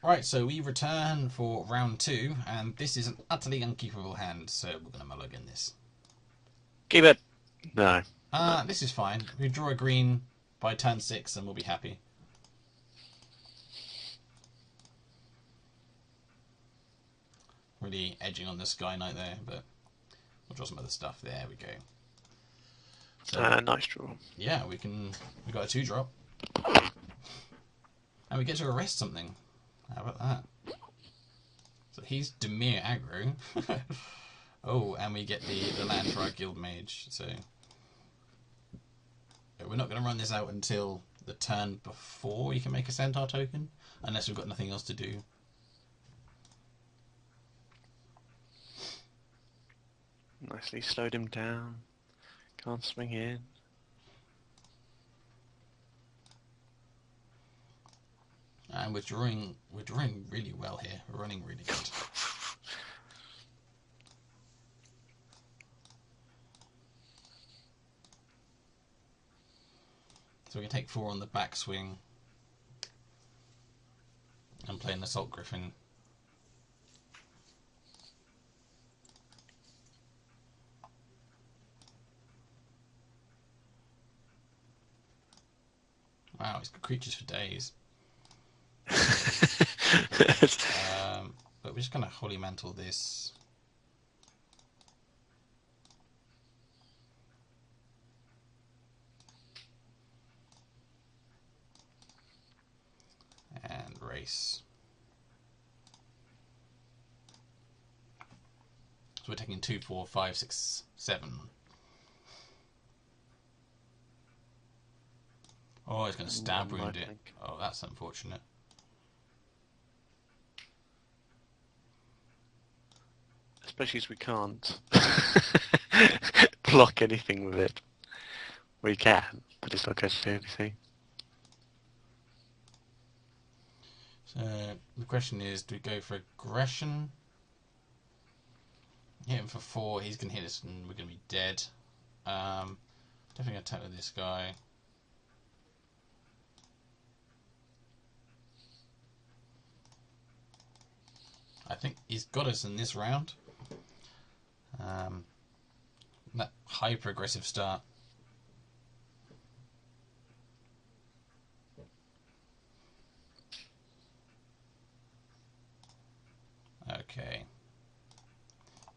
Right, so we return for round 2, and this is an utterly unkeepable hand, so we're going to mulligan this. Keep it. No. This is fine. We draw a green by turn 6 and we'll be happy. Really edging on the Sky Knight there, but we'll draw some other stuff. There we go. So, nice draw. yeah, we got a 2-drop. And we get to arrest something. How about that? So he's Demir aggro. Oh, and we get the land for our guild mage. So we're not going to run this out until the turn before you can make a centaur token, unless we've got nothing else to do. Nicely slowed him down. Can't swing in. And we're drawing really well here. We're running really good. So we can take 4 on the backswing and play an Assault Griffin. Wow, he's got creatures for days. But we're just going to Holy Mantle this. And race. So we're taking 2, 4, 5, 6, 7. Oh, he's going to stab wound it. Oh, that's unfortunate. Especially as we can't block anything with it. We can, but it's not going to do anything. So the question is, do we go for aggression? Hit him for 4, he's going to hit us and we're going to be dead. Definitely going to attack with this guy. I think he's got us in this round. That hyper aggressive start. Okay.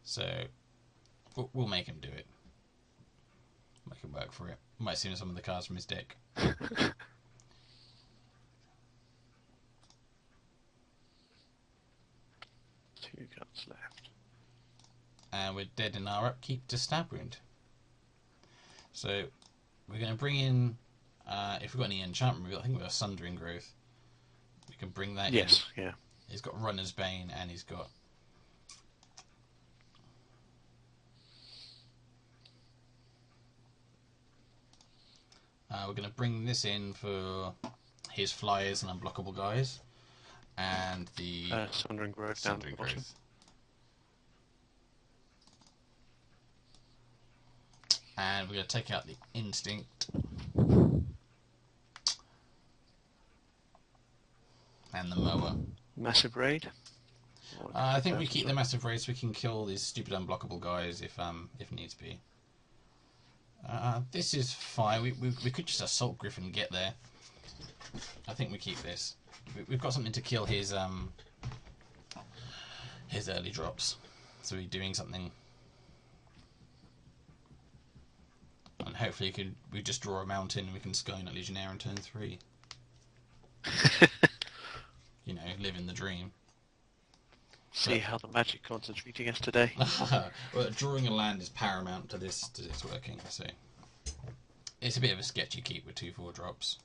So we'll make him do it. Make him work for it. Might see some of the cards from his deck. 2 cards left. And we're dead in our upkeep to stab wound. So we're going to bring in, if we've got any enchantment, I think we've got a Sundering Growth. We can bring that in. Yes, yeah. He's got Runner's Bane and he's got... we're going to bring this in for his flyers and unblockable guys. And the... Sundering Growth down the bottom. And we're going to take out the Instinct. And the Mower. Massive Raid? I think we keep the Massive Raid so we can kill these stupid unblockable guys if needs be. This is fine. We could just Assault Griffin and get there. I think we keep this. We've got something to kill his early drops. So we're doing something. And hopefully we just draw a mountain and we can Sky Knight Legionnaire on turn 3. You know, living the dream. See how the magic cards are treating us today. Well, drawing a land is paramount to this working, so it's a bit of a sketchy keep with 2/4 drops.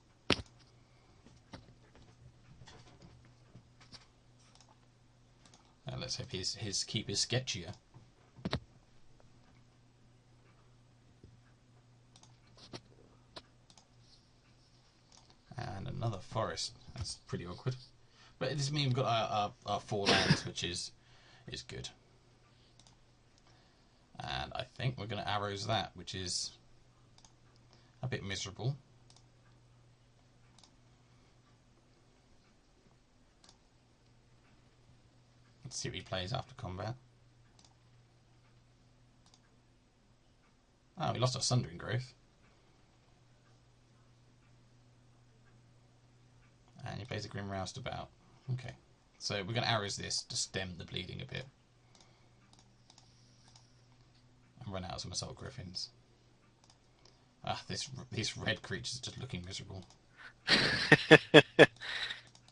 Let's hope his keep is sketchier. And another forest. That's pretty awkward. But it does mean we've got our 4 lands, which is good. And I think we're going to arrows that, which is a bit miserable. Let's see what he plays after combat. Oh, we lost our Sundering Growth. And he plays a Grim Roustabout. Okay. So we're going to arrows this to stem the bleeding a bit. And run out of some Assault Griffins. Ah, these red creatures are just looking miserable.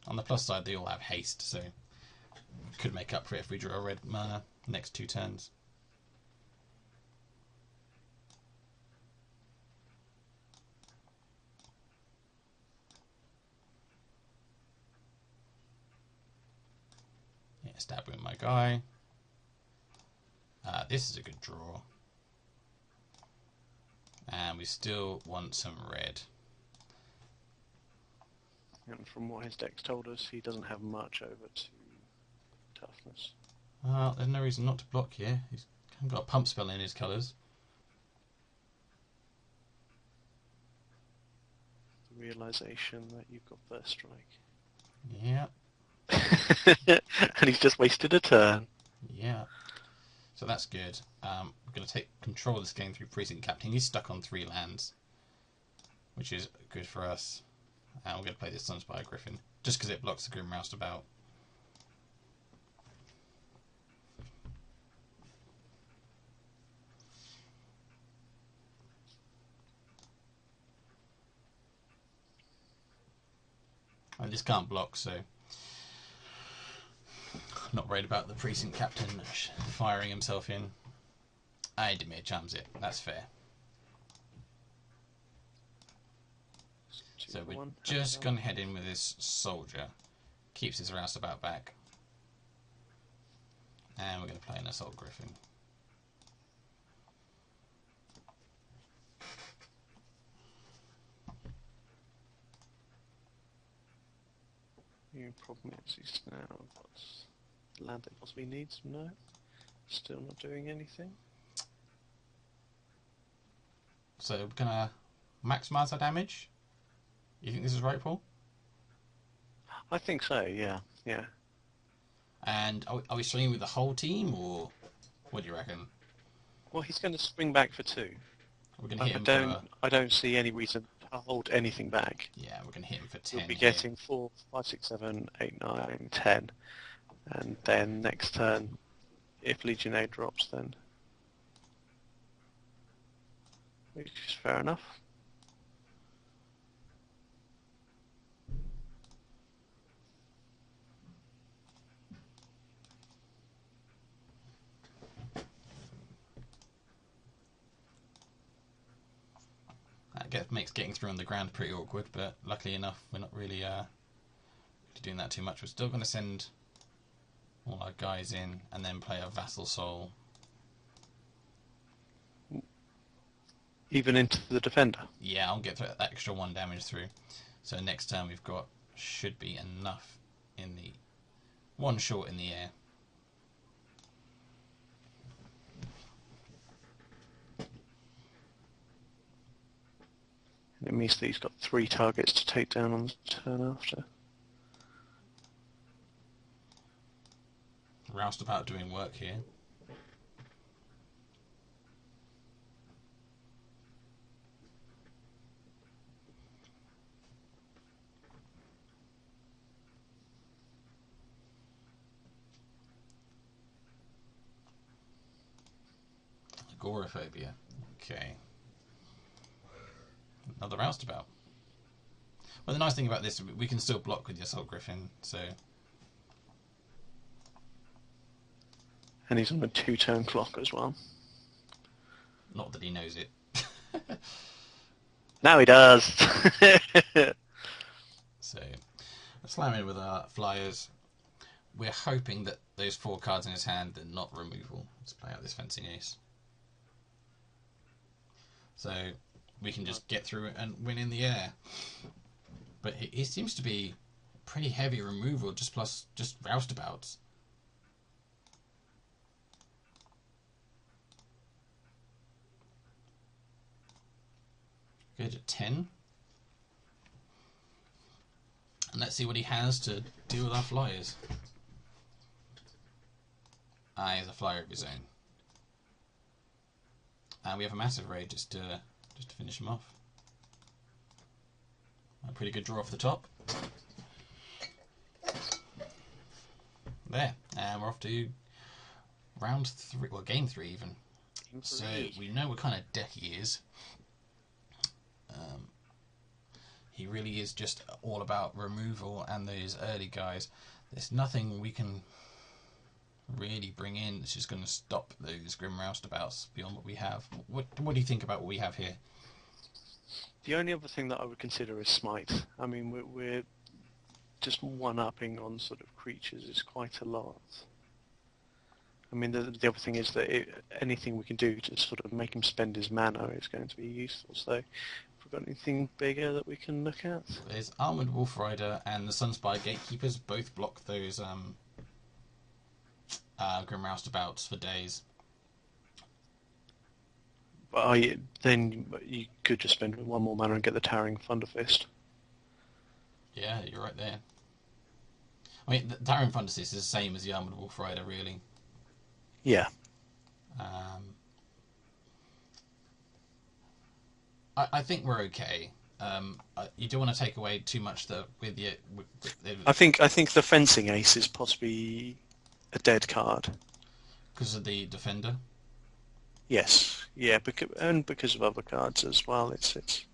On the plus side, they all have haste, so could make up for it if we draw a red mana next 2 turns. Yeah, stab with my guy. This is a good draw. And we still want some red. And from what his deck's told us, he doesn't have much over to toughness. There's no reason not to block here. He's got a pump spell in his colours. The realisation that you've got First Strike. Yeah. And he's just wasted a turn. Yeah. So that's good. We're going to take control of this game through Precinct Captain. He's stuck on 3 lands, which is good for us. And we're going to play this Sunspire Griffin, just because it blocks the Grim Roustabout. And this can't block, so I'm not worried about the Precinct Captain firing himself in. Dimir charms it. That's fair. So we're just going to head in with this soldier. Keeps his Roustabout back. And we're going to play an Assault Griffin. The problem is he's now got the land that possibly needs. No. Still not doing anything. So we're going to maximise our damage. You think this is right, Paul? I think so, yeah. Yeah. And are we swinging with the whole team, or what do you reckon? Well, he's going to spring back for 2. We're going to hit him I don't see any reason to hold anything back. Yeah, we're going to hit him for 10. You'll be getting 4, 5, 6, 7, 8, 9, 10. And then next turn, if Legionnaire drops, then... which is fair enough. That makes getting through on the ground pretty awkward, but luckily enough, we're not really doing that too much. We're still going to send all our guys in and then play a Vassal Soul. Even into the defender? Yeah, I'll get that extra 1 damage through. So next turn we've got, should be enough in the 1 short in the air. It means that he's got 3 targets to take down on the turn after. Roustabout doing work here. Agoraphobia. Okay. Another Roustabout. Well, the nice thing about this, we can still block with the Assault Griffin, so... And he's on a 2-turn clock as well. Not that he knows it. Now he does! So, slam in with our flyers. We're hoping that those 4 cards in his hand are not removal. Let's play out this Fencing Ace. So, we can just get through it and win in the air. But it seems to be pretty heavy removal, just plus just Roustabouts. Go to 10. And let's see what he has to deal with our flyers. He has a flyer of his own. And we have a massive raid just to finish him off. A pretty good draw off the top. There, and we're off to round 3, well, game 3 even. So we know what kind of deck he is. He really is just all about removal and those early guys. There's nothing we can really bring in that's just going to stop those Grim Roustabouts beyond what we have. What do you think about what we have here? The only other thing that I would consider is Smite. I mean, we're just one-upping on sort of creatures is quite a lot. I mean, the other thing is that anything we can do to sort of make him spend his mana is going to be useful. So, if we've got anything bigger that we can look at? There's Armoured Wolf Rider and the Sunspire Gatekeepers both block those Grim Roustabouts for days. But then you could just spend one more mana and get the Towering Thunderfist. Yeah, you're right there. I mean, the Towering Thunderfist is the same as the Armoured Wolf Rider, really. Yeah. I think we're okay. You don't want to take away too much with you. I think the Fencing Ace is possibly a dead card. Because of the Defender? Yes. Yeah, because of other cards as well. It's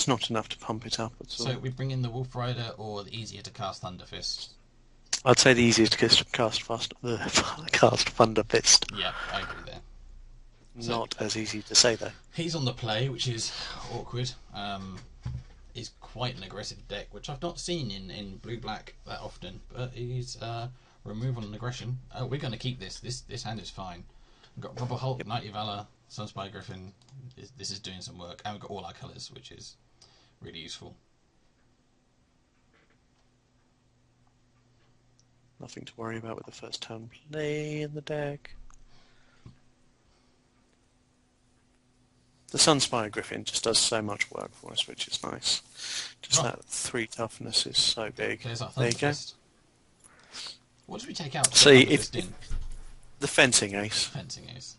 not enough to pump it up at all. So we bring in the Wolf Rider or the easier to cast Thunderfist? I'd say the easiest to cast Thunderfist. Yeah, I agree there. Not as easy to say though. He's on the play, which is awkward. He's quite an aggressive deck, which I've not seen in blue-black that often. But he's removal and aggression. Oh, we're going to keep this. This hand is fine. We've got Rubber Hulk, Knightly Valor, Sunspire Griffin. This is doing some work. And we've got all our colours, which is really useful. Nothing to worry about with the first turn play in the deck. The Sunspire Griffin just does so much work for us, which is nice. Just that 3 toughness is so big. There you go. What did we take out? See, the Fencing Ace. Fencing Ace.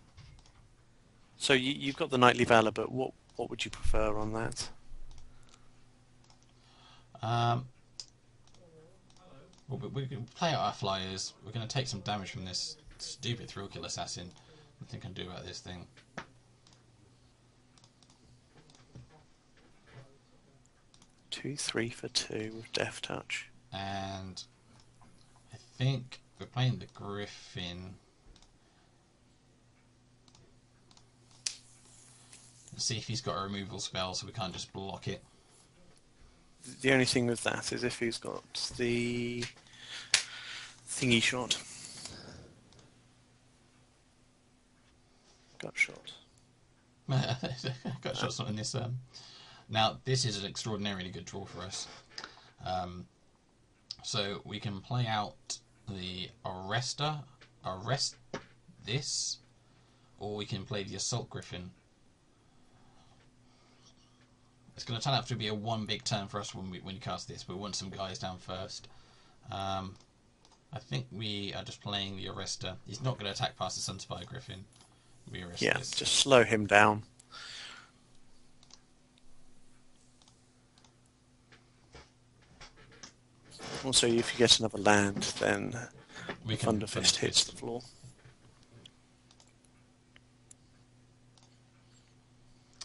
So you've got the Knightly Valor, but what would you prefer on that? Well, we can play out our flyers. We're going to take some damage from this stupid Thrill Kill Assassin. Nothing I can do about this thing. Two, 3 for 2 with Death Touch. And I think we're playing the Griffin. Let's see if he's got a removal spell so we can't just block it. The only thing with that is if he's got the thingy shot. Gut shot. Gut shot's not in this. Now, this is an extraordinarily good draw for us. So we can play out the Arrester, arrest this, or we can play the Assault Griffin. It's going to turn out to be a one big turn for us when you cast this. We want some guys down first. I think we are just playing the Arrester. He's not going to attack past the Sunspire Griffin. We arrest this. Just slow him down. Also, if you get another land, then Thunderfist hits the floor.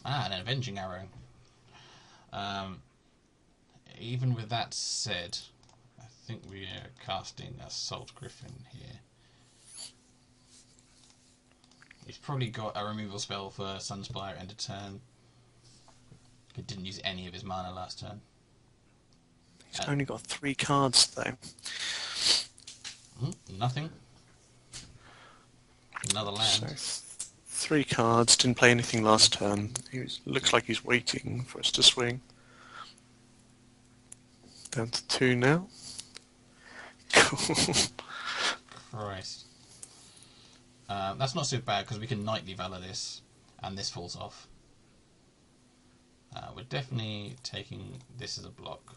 Ah, an Avenging Arrow. Even with that said, I think we are casting Assault Griffin here. He's probably got a removal spell for Sunspire end of turn. He didn't use any of his mana last turn. He's only got 3 cards though. Nothing. Another land. So 3 cards, didn't play anything last turn. Looks like he's waiting for us to swing. Down to 2 now. Cool. Christ. That's not so bad because we can Knightly Valor this and this falls off. We're definitely taking this as a block.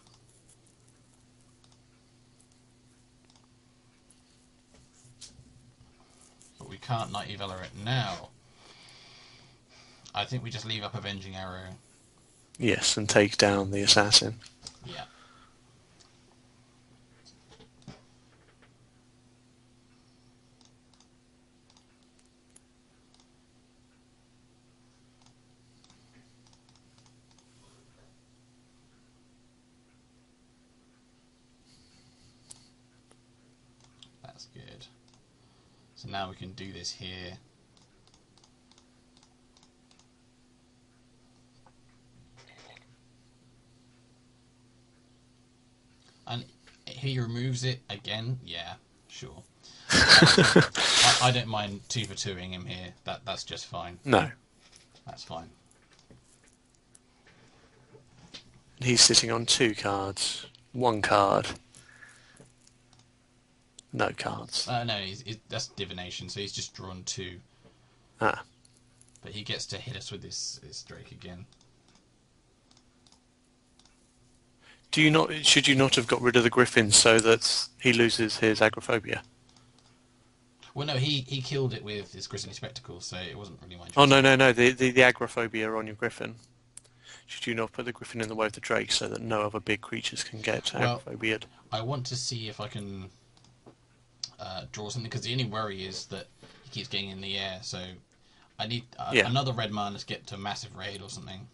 can't Night Evaluate it now. I think we just leave up Avenging Arrow. Yes, and take down the assassin. Yeah. That's good. So now we can do this here. And he removes it again. Yeah, sure. I don't mind 2 for 2ing him here. That's just fine. No. That's fine. He's sitting on 2 cards. 1 card. No cards. No, that's divination, so he's just drawn 2. Ah. But he gets to hit us with this Drake again. Should you not have got rid of the Griffin so that he loses his agoraphobia? Well, no, he killed it with his Grisly Spectacle, so it wasn't really my choice. Oh, no, the agoraphobia on your Griffin. Should you not put the Griffin in the way of the Drake so that no other big creatures can get agoraphobia'd? I want to see if I can draw something, because the only worry is that he keeps getting in the air, so I need another red mana to get to massive raid or something.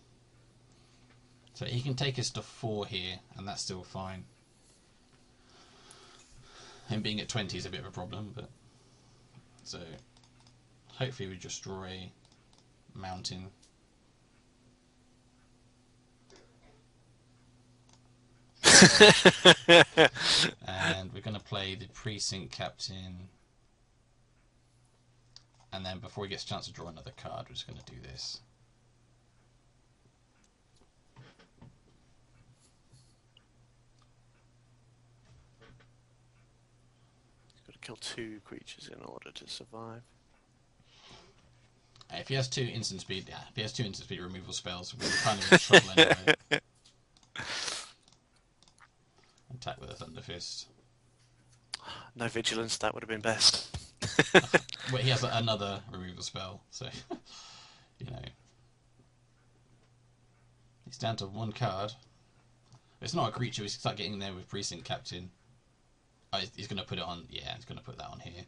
So he can take us to 4 here, and that's still fine. Him being at 20 is a bit of a problem, but so hopefully we just draw a mountain. And we're going to play the Precinct Captain, and then before he gets a chance to draw another card, we're just going to do this. Kill 2 creatures in order to survive. If he has 2 instant speed, if he has 2 instant speed removal spells, we're kind of in trouble anyway. Attack with a Thunder Fist. No vigilance, that would have been best. Well, he has another removal spell, so you know. He's down to 1 card. It's not a creature, we start getting in there with Precinct Captain. Oh, he's going to put it on. Yeah, he's going to put that on here.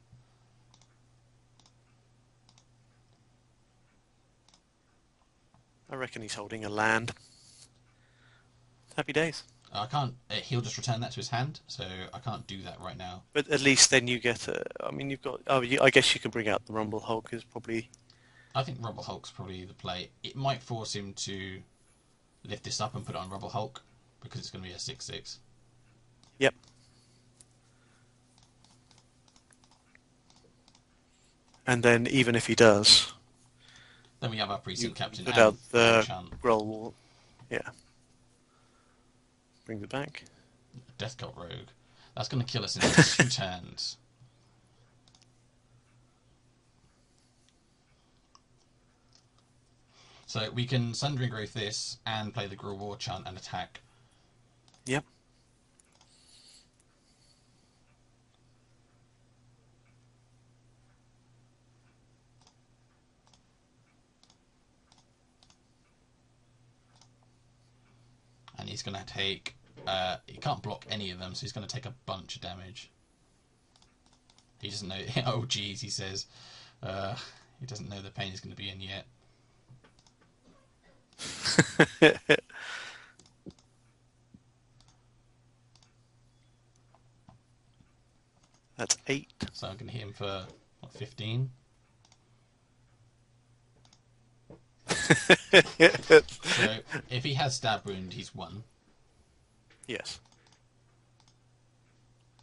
I reckon he's holding a land. Happy days. I can't. He'll just return that to his hand, so I can't do that right now. But at least then you get a. I mean, you've got. Oh, I guess you can bring out the Rumble Hulk. Is probably. I think Rumble Hulk's probably the play. It might force him to lift this up and put it on Rumble Hulk, because it's going to be a 6/6. Yep. And then even if he does, then we have our Precinct Captain. Put out the Growl Wall. Yeah. Bring it back. Death Cult Rogue. That's going to kill us in 2 turns. So we can Sundering Growth this and play the Gruul War Chant and attack. Yep. And he's going to take... he can't block any of them, so he's going to take a bunch of damage. He doesn't know... Oh, geez, he says. He doesn't know the pain he's going to be in yet. That's 8. So I'm going to hit him for, what, 15? So if he has Stab Wound, he's 1. Yes.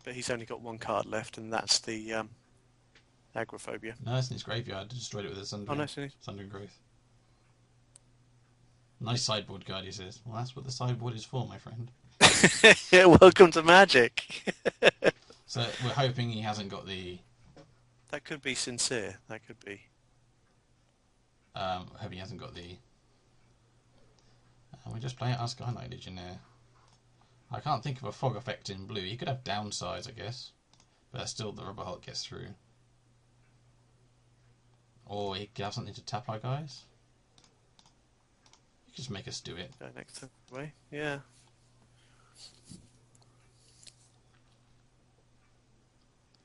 But he's only got 1 card left, and that's the agoraphobia. No, it's in his graveyard. I destroyed it with a Sundering Growth. Nice sideboard card, he says. Well, that's what the sideboard is for, my friend. Welcome to Magic. So we're hoping he hasn't got the... That could be sincere. That could be. Hope he hasn't got the... we just play our Sky Knight Legionnaire. I can't think of a fog effect in blue. He could have downsize, I guess. But still, the Rubber Hulk gets through. Or he could have something to tap our guys. You just make us do it. Go next turn away. Yeah.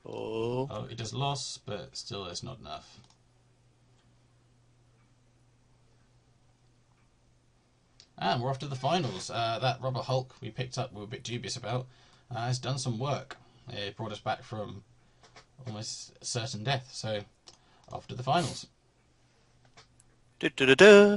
Oh. Oh, it does loss, but still it's not enough. And we're off to the finals. That Rubber Hulk we picked up, we were a bit dubious about, has done some work. It brought us back from almost certain death. So, off to the finals. Du-du-du-du.